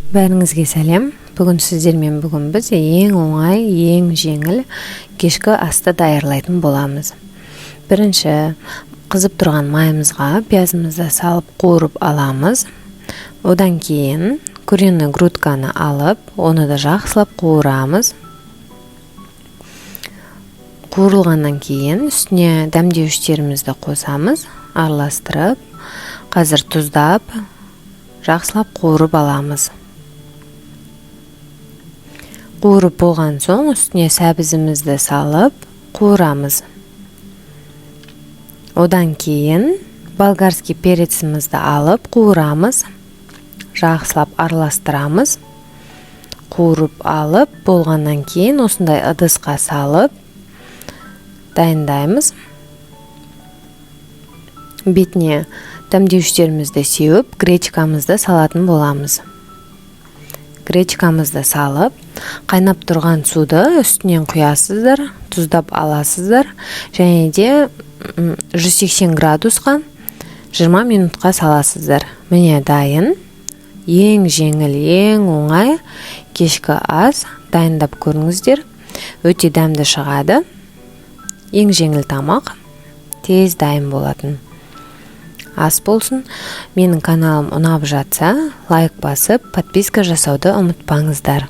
Бәріңізге сәлем. Бүгін сіздермен біз ең оңай, ең жеңіл кешкі асты даярлайтын боламыз. Бірінші, қызып тұрған майымызға пиязымызды салып қуырып аламыз. Одан кейін күрені грудканы алып, оны да жақсылап қуырамыз. Қуырылғаннан кейін үстіне дәмдеуіштерімізді қосамыз, араластырып, қазір тұздап, жақсылап қуырып аламыз. Қуырып болған соң үстіне сәбізімізді салып қуырамыз. Одан кейін болгарский перецімізді алып қуырамыз, жақсылап араластырамыз. Қуырып алып болғаннан кейін осындай ыдысқа салып дайындаймыз. Бетіне дәмдеуіштерімізді сеуіп, гречкамызды салатын боламыз. Гречкамызды салып, қайнап тұрған суды үстінен құясыздар, тұздап аласыздар, және де 180 градусқа 20 минутқа саласыздар. Міне дайын, ең жеңіл, ең оңай кешкі ас дайындап көріңіздер. Өте дәмді шығады. Ең жеңіл тамақ, тез дайын болатын ас болсын. Менің каналым ұнап жатса, лайк басып, подписка жасауды ұмытпаңыздар.